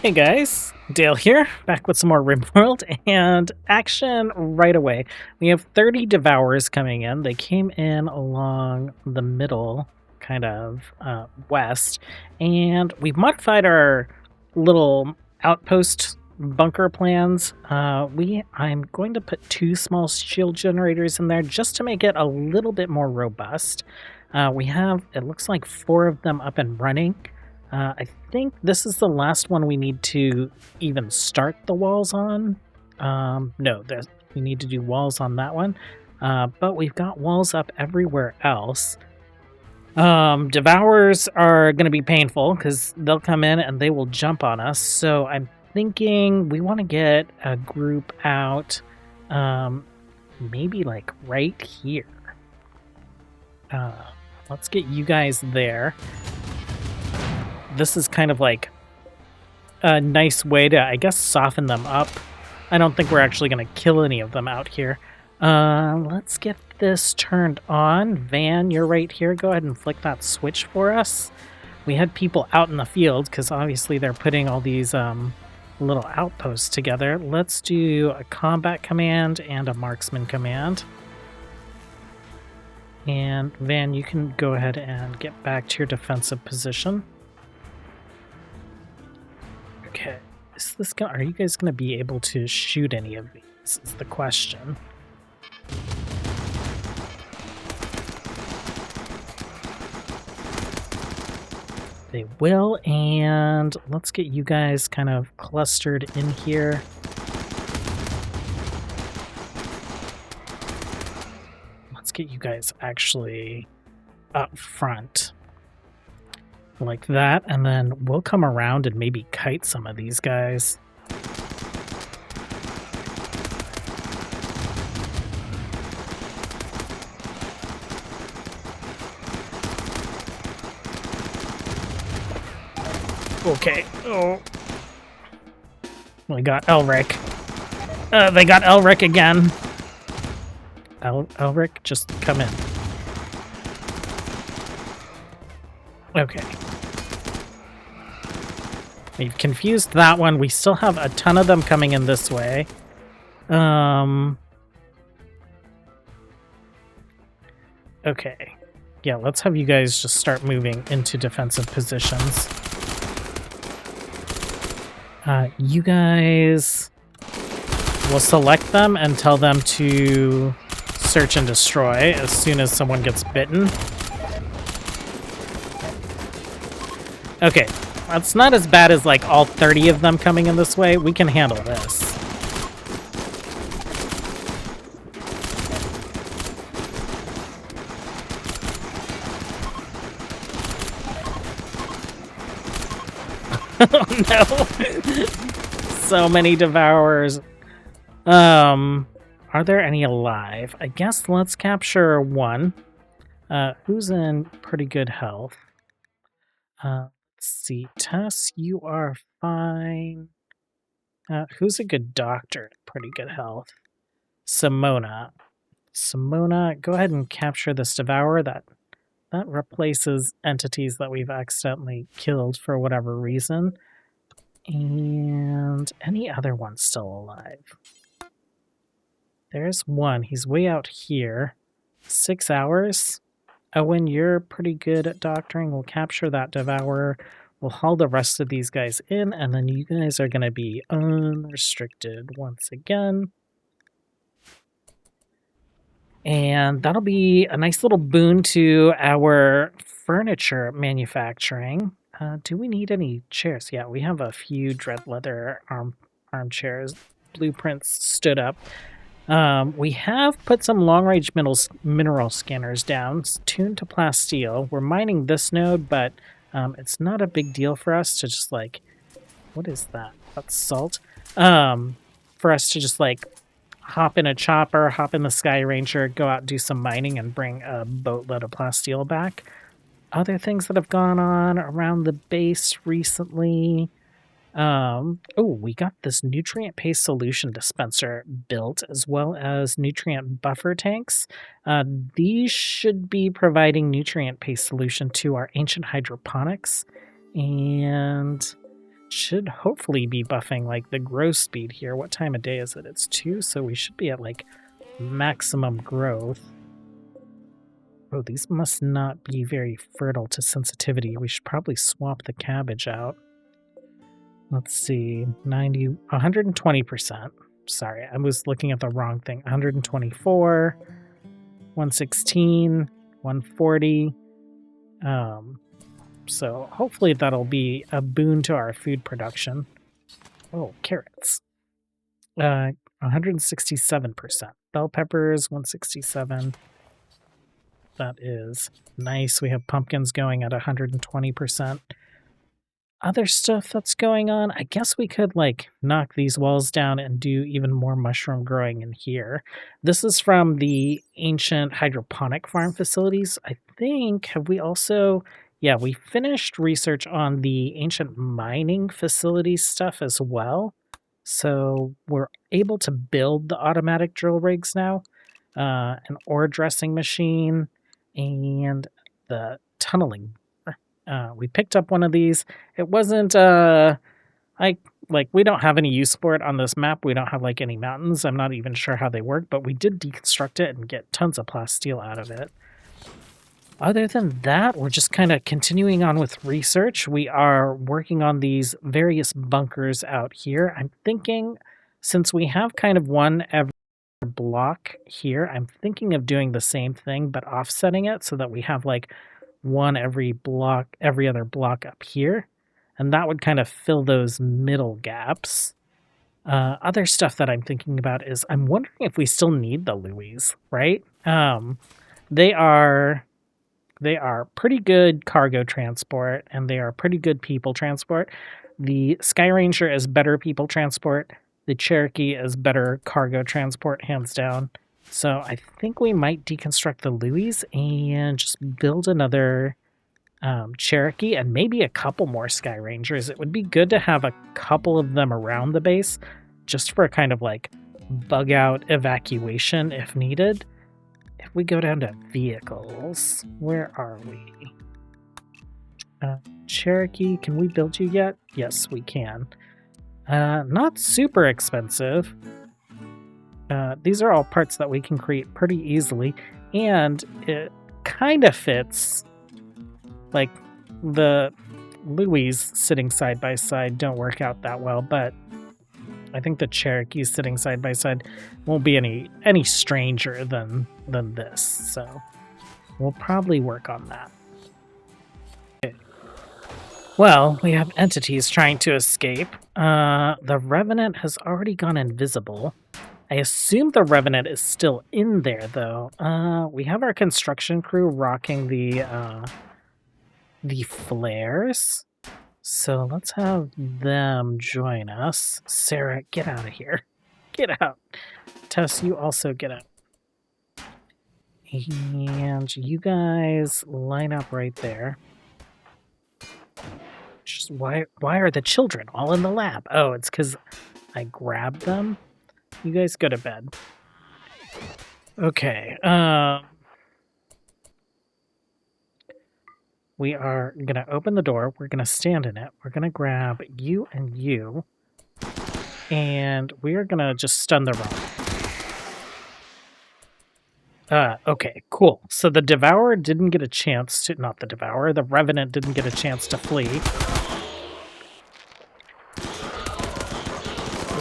Hey guys, Dale here, back with some more RimWorld, and action right away. We have 30 devourers coming in. They came in along the middle, kind of west, and we've modified our little outpost bunker plans. I'm going to put 2 small shield generators in there just to make it a little bit more robust. We have, it looks like 4 of them up and running. I think this is the last one we need to even start the walls on. No, we need to do walls on that one. But we've got walls up everywhere else. Devourers are going to be painful because they'll come in and they will jump on us. So I'm thinking we want to get a group out, maybe like right here. Let's get you guys there. This is kind of like a nice way to, I guess, soften them up. I don't think we're actually going to kill any of them out here. Let's get this turned on. Van, you're right here. Go ahead and flick that switch for us. We had people out in the field because obviously they're putting all these little outposts together. Let's do a combat command and a marksman command. And Van, you can go ahead and get back to your defensive position. Okay, are you guys going to be able to shoot any of these, is the question. They will, and let's get you guys kind of clustered in here. Let's get you guys actually up front. Like that, and then we'll come around and maybe kite some of these guys. Okay. Oh. We got Elric. They got Elric again. Elric, just come in. Okay. We've confused that one. We still have a ton of them coming in this way. Okay. Yeah, let's have you guys just start moving into defensive positions. You guys... We'll select them and tell them to search and destroy as soon as someone gets bitten. Okay, that's not as bad as like all 30 of them coming in this way. We can handle this. Oh no! So many devourers. Are there any alive? I guess let's capture one. Who's in pretty good health? Let's see. Tess, you are fine. Who's a good doctor? Pretty good health. Simona. Simona, go ahead and capture this devourer. That replaces entities that we've accidentally killed for whatever reason. And any other ones still alive? There's one. He's way out here. 6 hours. Owen, you're pretty good at doctoring. We'll capture that devourer. We'll haul the rest of these guys in, and then you guys are going to be unrestricted once again. And that'll be a nice little boon to our furniture manufacturing. Do we need any chairs? Yeah, we have a few dread leather armchairs. Blueprints stood up. We have put some long-range mineral scanners down, tuned to plasteel. We're mining this node, but it's not a big deal for us to just like... What is that? That's salt. For us to just like hop in a chopper, hop in the Sky Ranger, go out, do some mining, and bring a boatload of plasteel back. Other things that have gone on around the base recently. We got this nutrient paste solution dispenser built, as well as nutrient buffer tanks. These should be providing nutrient paste solution to our ancient hydroponics. And should hopefully be buffing like the growth speed here. What time of day is it? It's 2, so we should be at like maximum growth. Oh, these must not be very fertile to sensitivity. We should probably swap the cabbage out. Let's see, 120%. Sorry, I was looking at the wrong thing. 124, 116, 140. So hopefully that'll be a boon to our food production. Oh, carrots. 167%. Bell peppers, 167. That is nice. We have pumpkins going at 120%. Other stuff that's going on, I guess we could like knock these walls down and do even more mushroom growing in here. This is from the ancient hydroponic farm facilities. I think, have we also, yeah, we finished research on the ancient mining facilities stuff as well. So we're able to build the automatic drill rigs now, an ore dressing machine, and the tunneling. We picked up one of these. It wasn't we don't have any use for it on this map. We don't have like any mountains. I'm not even sure how they work, but we did deconstruct it and get tons of plasteel out of it. Other than that, we're just kind of continuing on with research. We are working on these various bunkers out here. I'm thinking, since we have kind of one every block here, I'm thinking of doing the same thing, but offsetting it so that we have like one every other block up here. And that would kind of fill those middle gaps. Other stuff that I'm thinking about is I'm wondering if we still need the Louis, right? They are pretty good cargo transport, and they are pretty good people transport. The Sky Ranger is better people transport. The Cherokee is better cargo transport, hands down. So I think we might deconstruct the Louis and just build another Cherokee and maybe a couple more Sky Rangers. It would be good to have a couple of them around the base just for kind of like bug out evacuation if needed. If we go down to vehicles, where are we? Cherokee, can we build you yet? Yes, we can. Not super expensive. These are all parts that we can create pretty easily, and it kind of fits. Like, the Louis sitting side by side don't work out that well, but I think the Cherokees sitting side by side won't be any stranger than this, so we'll probably work on that. Okay. Well, we have entities trying to escape. The Revenant has already gone invisible. I assume the Revenant is still in there, though. We have our construction crew rocking the flares. So let's have them join us. Sarah, get out of here. Get out. Tess, you also get out. And you guys line up right there. Just why are the children all in the lab? Oh, it's because I grabbed them. You guys go to bed. Okay. We are going to open the door. We're going to stand in it. We're going to grab you and you. And we are going to just stun the rock. Okay, cool. So the Devourer didn't get a chance to... Not the Devourer. The Revenant didn't get a chance to flee.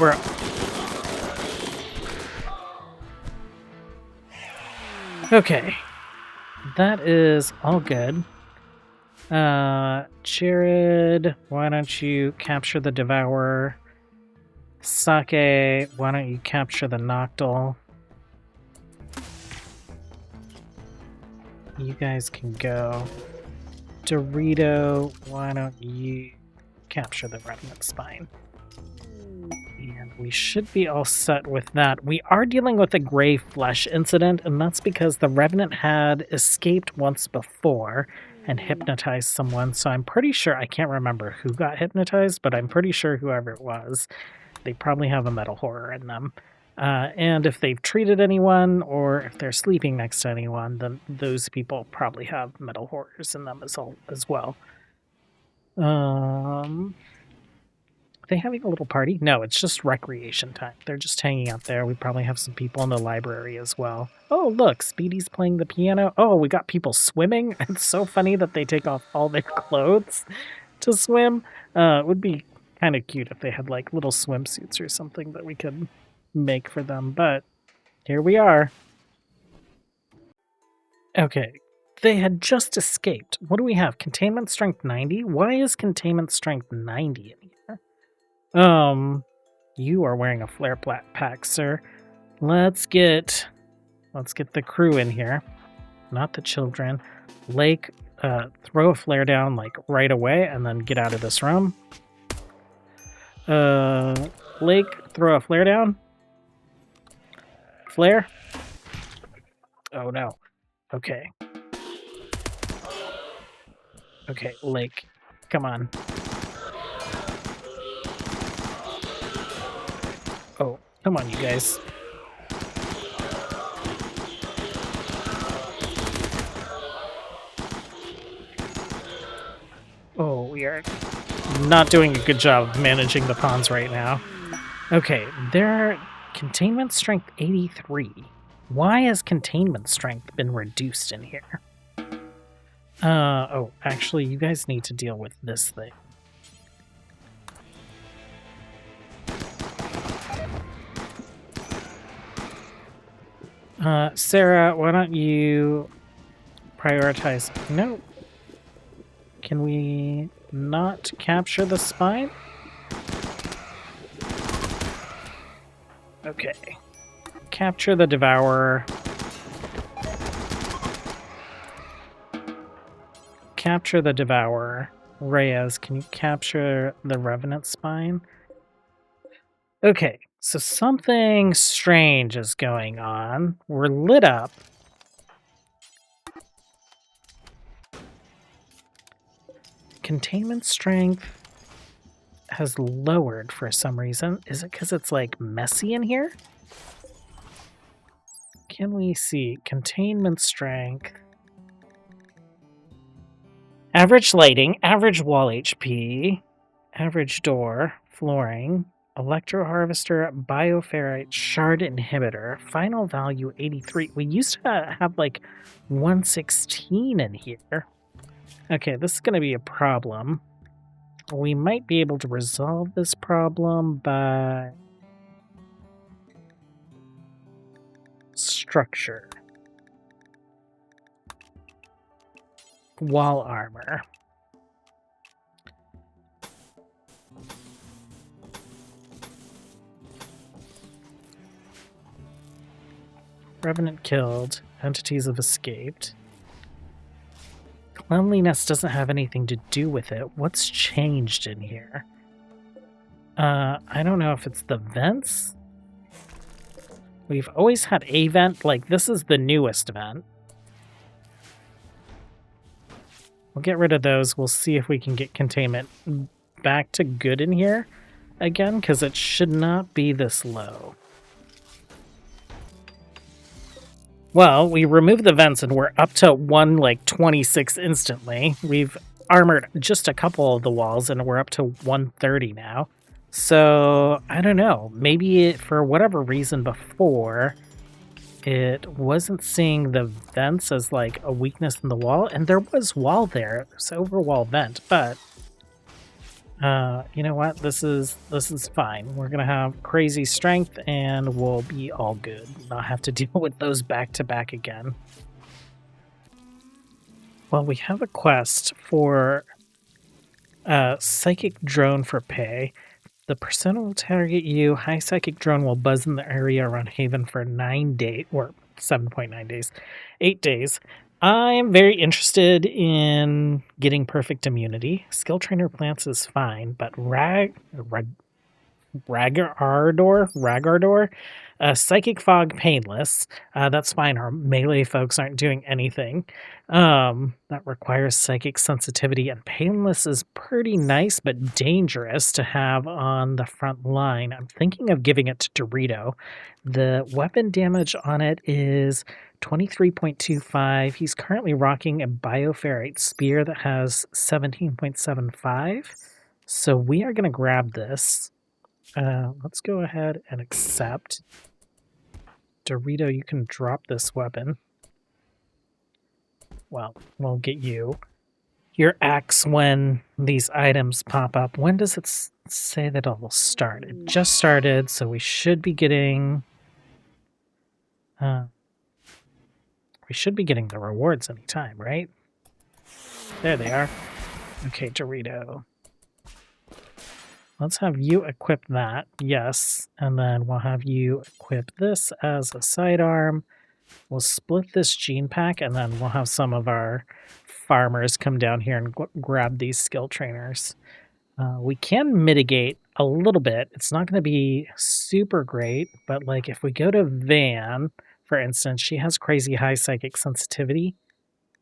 We're... Okay. That is all good. Jared, why don't you capture the Devourer? Sake, why don't you capture the Noctil? You guys can go. Dorito, why don't you capture the Revenant Spine? And we should be all set with that. We are dealing with a gray flesh incident, and that's because the Revenant had escaped once before and hypnotized someone, so I'm pretty sure, I can't remember who got hypnotized, but I'm pretty sure whoever it was, they probably have a metal horror in them. And if they've treated anyone, or if they're sleeping next to anyone, then those people probably have metal horrors in them as well. they having a little party? No, it's just recreation time. They're just hanging out there. We probably have some people in the library as well. Oh, look, Speedy's playing the piano. Oh, we got people swimming. It's so funny that they take off all their clothes to swim. It would be kind of cute if they had like little swimsuits or something that we could make for them, but here we are. Okay, they had just escaped. What do we have? Containment strength 90? Why is containment strength 90 in here? You are wearing a flare pack, sir. Let's get the crew in here, not the children. Lake, throw a flare down like right away and then get out of this room. Lake, throw a flare down. Flare. Oh no. Okay. Okay, Lake, come on. Oh, come on, you guys. Oh, we are not doing a good job of managing the pawns right now. Okay, their containment strength 83. Why has containment strength been reduced in here? Oh, actually, you guys need to deal with this thing. Sarah, why don't you prioritize? No. Can we not capture the spine? Okay. Capture the devourer. Capture the devourer. Reyes, can you capture the Revenant spine? Okay, so something strange is going on. We're lit up. Containment strength has lowered for some reason. Is it because it's like messy in here? Can we see containment strength? Average lighting, average wall HP, average door, flooring, electro harvester, bioferrite, shard inhibitor, final value 83. We used to have like 116 in here. Okay, this is going to be a problem. We might be able to resolve this problem by structure. Wall armor. Revenant killed. Entities have escaped. Cleanliness doesn't have anything to do with it. What's changed in here? I don't know if it's the vents. We've always had a vent. Like, this is the newest vent. We'll get rid of those. We'll see if we can get containment back to good in here again, because it should not be this low. Well, we removed the vents and we're up to 126 instantly. We've armored just a couple of the walls and we're up to 130 now. So, I don't know. Maybe for whatever reason before, it wasn't seeing the vents as like a weakness in the wall. And there was wall there. There's overwall vent, but you know what? This is fine. We're gonna have crazy strength and we'll be all good. Not have to deal with those back to back again. Well, we have a quest for psychic drone for pay. The persona will target you. High psychic drone will buzz in the area around Haven for 9 days, or 7.9 days, 8 days. I am very interested in getting perfect immunity. Skill trainer plants is fine, but Ragardor, psychic fog, painless. That's fine. Our melee folks aren't doing anything. That requires psychic sensitivity, and painless is pretty nice but dangerous to have on the front line. I'm thinking of giving it to Dorito. The weapon damage on it is 23.25. He's currently rocking a bioferrite spear that has 17.75. So we are going to grab this. Let's go ahead and accept. Dorito, you can drop this weapon. Well, we'll get you your axe when these items pop up. When does it say that it will start? It just started, so we should be getting the rewards anytime, right? There they are. Okay, Dorito. Let's have you equip that, yes, and then we'll have you equip this as a sidearm. We'll split this gene pack, and then we'll have some of our farmers come down here and grab these skill trainers. We can mitigate a little bit. It's not going to be super great, but like if we go to Van, for instance, she has crazy high psychic sensitivity.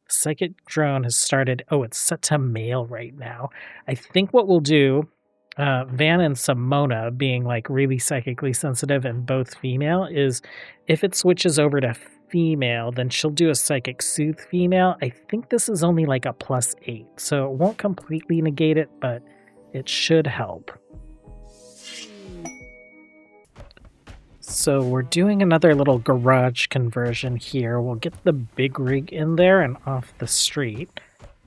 The psychic drone has started. Oh, it's set to male right now. I think what we'll do, Van and Simona being like really psychically sensitive and both female, is if it switches over to female, then she'll do a psychic soothe female. I think this is only like a +8, so it won't completely negate it, but it should help. So we're doing another little garage conversion here. We'll get the big rig in there and off the street.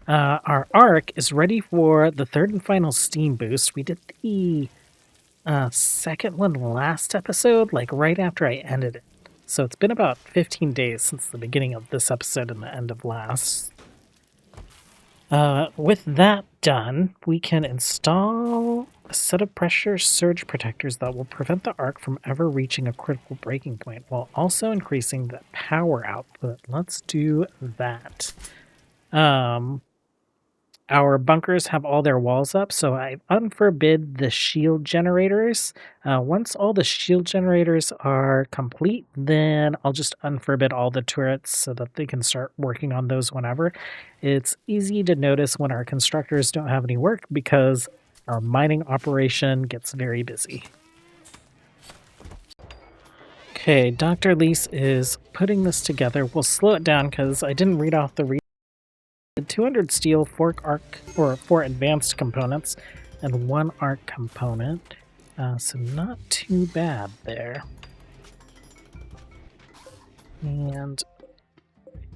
Our arc is ready for the third and final steam boost. We did the second one last episode, like right after I ended it. So it's been about 15 days since the beginning of this episode and the end of last. With that done, we can install a set of pressure surge protectors that will prevent the arc from ever reaching a critical breaking point, while also increasing the power output. Let's do that. Our bunkers have all their walls up, so I unforbid the shield generators. Once all the shield generators are complete, then I'll just unforbid all the turrets so that they can start working on those whenever. It's easy to notice when our constructors don't have any work because our mining operation gets very busy. Okay, Dr. Lease is putting this together. We'll slow it down because I didn't read off the 200 steel, 4 arc or 4 advanced components, and 1 arc component. So not too bad there. And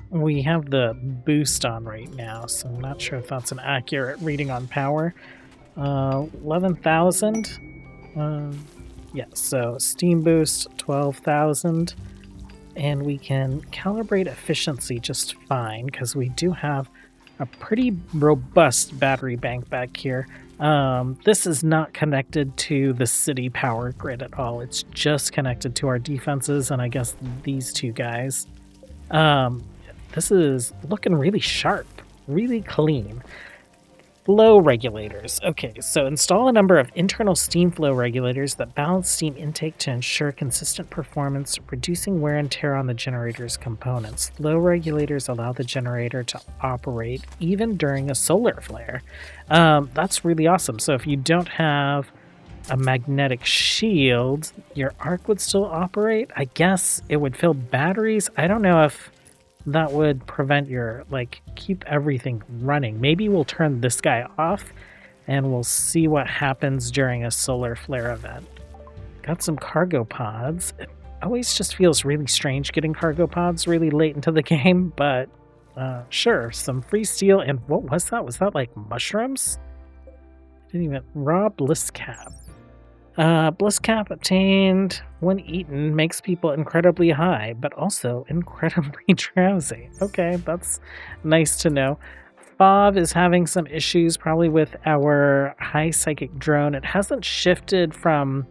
we have the boost on right now, so I'm not sure if that's an accurate reading on power. 11,000. Yeah, so steam boost 12,000. And we can calibrate efficiency just fine because we do have a pretty robust battery bank back here. This is not connected to the city power grid at all. It's just connected to our defenses and I guess these two guys. This is looking really sharp, really clean. Flow regulators. Okay, so install a number of internal steam flow regulators that balance steam intake to ensure consistent performance, reducing wear and tear on the generator's components. Flow regulators allow the generator to operate even during a solar flare. That's really awesome. So if you don't have a magnetic shield, your arc would still operate. I guess it would fill batteries. I don't know if that would prevent your, keep everything running. Maybe we'll turn this guy off and we'll see what happens during a solar flare event. Got some cargo pods. It always just feels really strange getting cargo pods really late into the game, but sure, some free steel. And what was that? Was that like mushrooms? Didn't even. Raw bliss cap. Bliss cap obtained when eaten makes people incredibly high, but also incredibly drowsy. Okay, that's nice to know. Fav is having some issues probably with our high psychic drone. It hasn't shifted from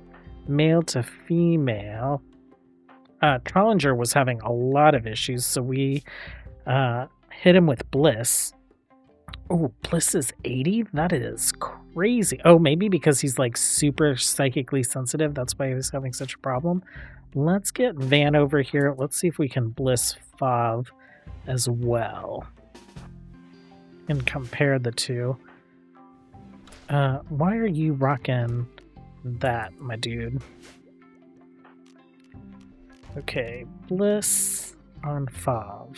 male to female. Trollinger was having a lot of issues, so we hit him with Bliss. Oh, Bliss is 80? That is crazy. Oh, maybe because he's like super psychically sensitive. That's why he was having such a problem. Let's get Van over here. Let's see if we can Bliss Fav as well. And compare the two. Why are you rocking that, my dude? Okay, Bliss on Fav.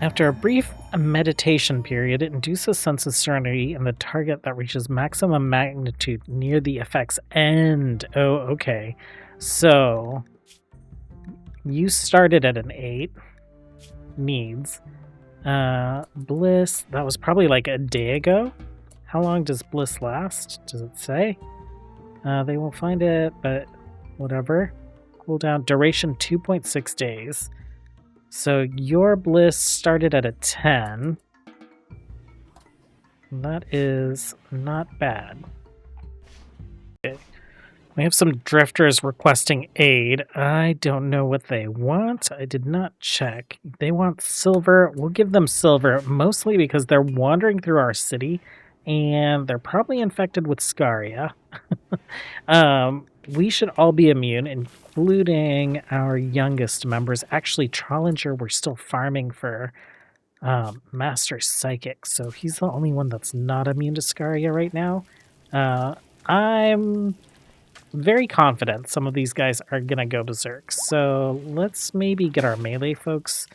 After a brief meditation period, it induces a sense of serenity in the target that reaches maximum magnitude near the effect's end. Oh, okay. So, you started at an 8. Needs. Bliss, that was probably like a day ago. How long does Bliss last? Does it say? They won't find it, but whatever. Cooldown, duration 2.6 days. So your Bliss started at a 10. That is not bad. Okay. We have some drifters requesting aid. I don't know what they want. I did not check. They want silver. We'll give them silver, mostly because they're wandering through our city, and they're probably infected with scaria. We should all be immune, including our youngest members. Actually, Trollinger, we're still farming for Master Psychic, so he's the only one that's not immune to scaria right now. I'm very confident some of these guys are going to go berserk. So let's maybe get our melee folks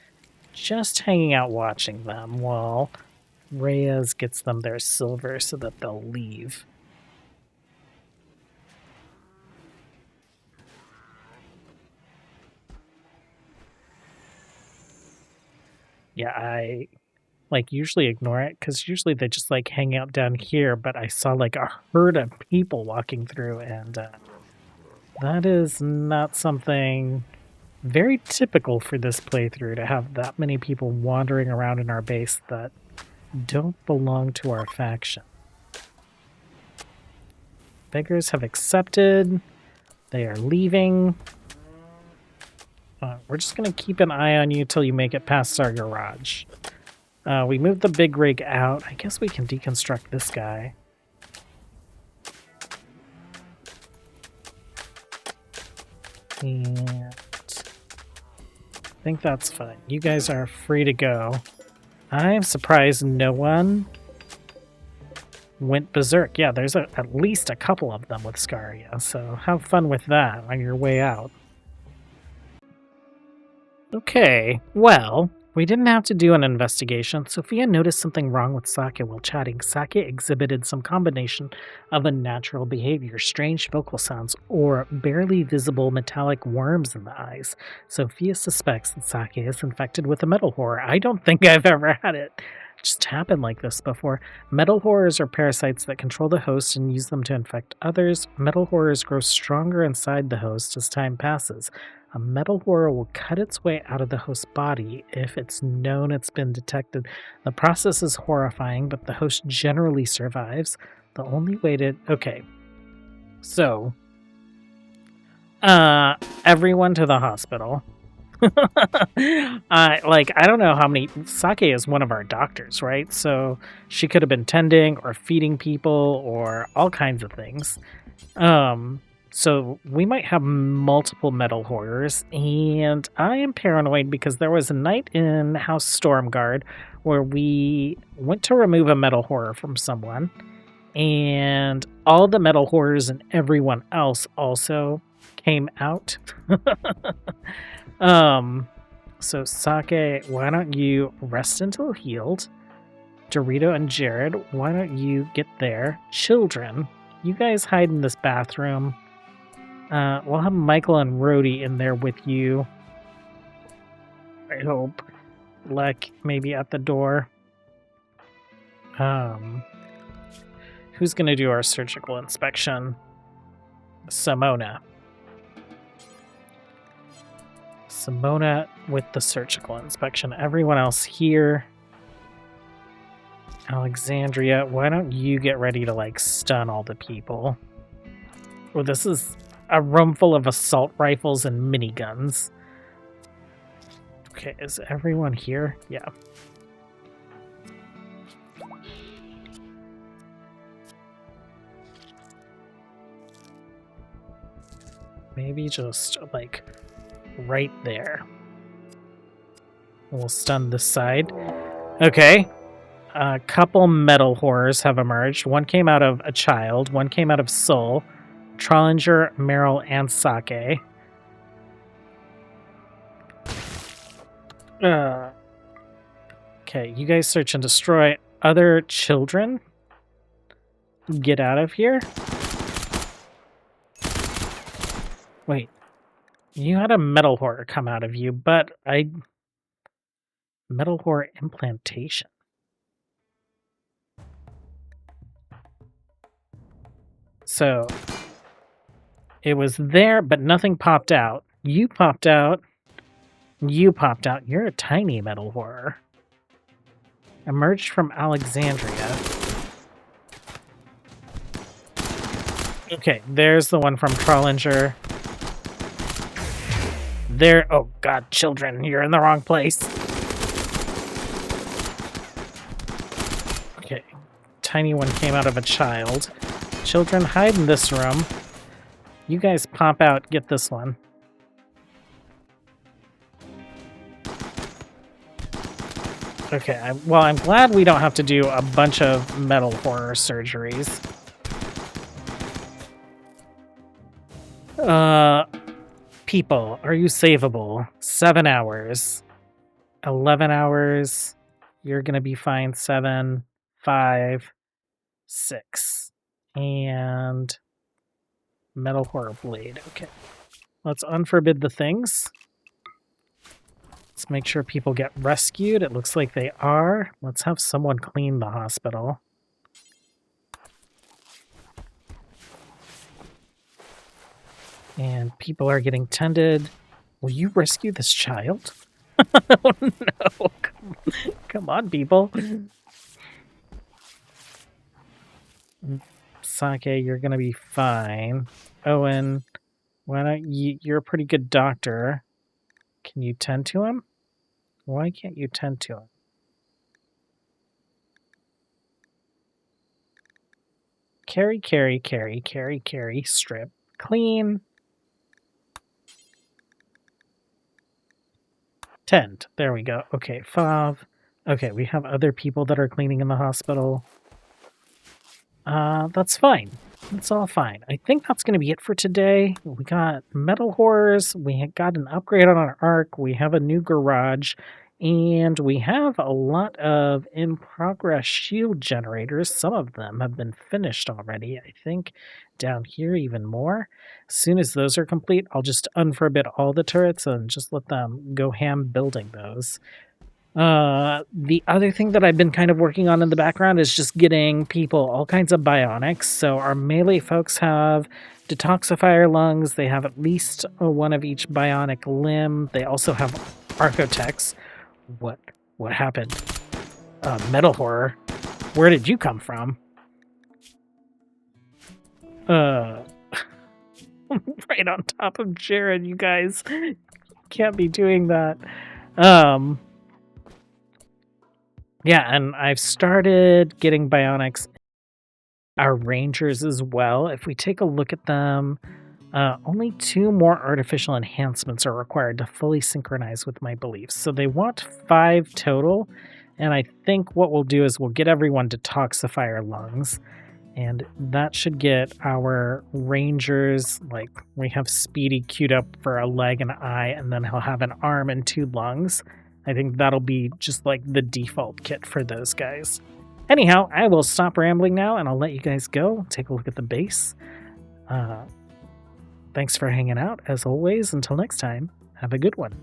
just hanging out watching them while Reyes gets them their silver so that they'll leave. Yeah, I usually ignore it because usually they just hang out down here, but I saw a herd of people walking through, and that is not something very typical for this playthrough, to have that many people wandering around in our base that don't belong to our faction. Beggars have accepted. They are leaving. We're just going to keep an eye on you till you make it past our garage. We moved the big rig out. I guess we can deconstruct this guy. And I think that's fine. You guys are free to go. I'm surprised no one went berserk. Yeah, there's at least a couple of them with scaria, so have fun with that on your way out. Okay, well, we didn't have to do an investigation. Sophia noticed something wrong with Sake while chatting. Sake exhibited some combination of unnatural behavior, strange vocal sounds, or barely visible metallic worms in the eyes. Sophia suspects that Sake is infected with a metal horror. I don't think I've ever had it just happened like this before. Metal horrors are parasites that control the host and use them to infect others. Metal horrors grow stronger inside the host as time passes. A metal horror will cut its way out of the host's body if it's known it's been detected. The process is horrifying, but the host generally survives. The only way to... Okay. So, everyone to the hospital. I don't know how many... Sake is one of our doctors, right? So she could have been tending or feeding people or all kinds of things. So we might have multiple metal horrors, and I am paranoid because there was a night in House Stormguard where we went to remove a metal horror from someone, and all the metal horrors and everyone else also came out. So Sake, why don't you rest until healed? Dorito and Jared, why don't you get there? Children, you guys hide in this bathroom. We'll have Michael and Rhodey in there with you. I hope. Lek maybe at the door. Who's gonna do our surgical inspection? Simona. Simona with the surgical inspection. Everyone else here. Alexandria, why don't you get ready to stun all the people? Well, this is a room full of assault rifles and miniguns. Okay, is everyone here? Yeah. Maybe just right there. We'll stun this side. Okay. A couple metal horrors have emerged. One came out of a child. One came out of Soul. Trollinger, Meryl, and Sake. Okay, you guys search and destroy other children. Get out of here. Wait, you had a metal horror come out of you, but metal horror implantation. So it was there, but nothing popped out. You popped out. You popped out. You're a tiny metal horror. Emerged from Alexandria. Okay, there's the one from Trollinger. There. Oh, God, children, you're in the wrong place. Okay, tiny one came out of a child. Children, hide in this room. You guys pop out, get this one. Okay, I'm glad we don't have to do a bunch of metal horror surgeries. People, are you savable? 7 hours. 11 hours. You're gonna be fine. 7, 5, 6. And metal horror blade. Okay. Let's unforbid the things. Let's make sure people get rescued. It looks like they are. Let's have someone clean the hospital. And people are getting tended. Will you rescue this child? Oh no. Come on, people. Sake, you're gonna be fine. Owen, why don't you're a pretty good doctor. Can you tend to him? Why can't you tend to him? Carry, carry, carry, carry, carry, strip, clean. Tend. There we go. Okay, Fav. Okay, we have other people that are cleaning in the hospital. That's fine. It's all fine. I think that's going to be it for today. We got metal horrors. We got an upgrade on our arc. We have a new garage. And we have a lot of in-progress shield generators. Some of them have been finished already. I think down here even more. As soon as those are complete, I'll just unforbid all the turrets and just let them go ham building those. The other thing that I've been kind of working on in the background is just getting people all kinds of bionics. So our melee folks have detoxifier lungs. They have at least one of each bionic limb. They also have architects. What happened? Metal horror. Where did you come from? Right on top of Jared, you guys. Can't be doing that. Yeah, and I've started getting bionics. Our rangers as well. If we take a look at them, only 2 more artificial enhancements are required to fully synchronize with my beliefs. So they want 5 total, and I think what we'll do is we'll get everyone detoxifier lungs, and that should get our rangers, like we have Speedy queued up for a leg and an eye, and then he'll have an arm and 2 lungs. I think that'll be just like the default kit for those guys. Anyhow, I will stop rambling now, and I'll let you guys go. Take a look at the base. Thanks for hanging out, as always. Until next time, have a good one.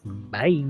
Bye.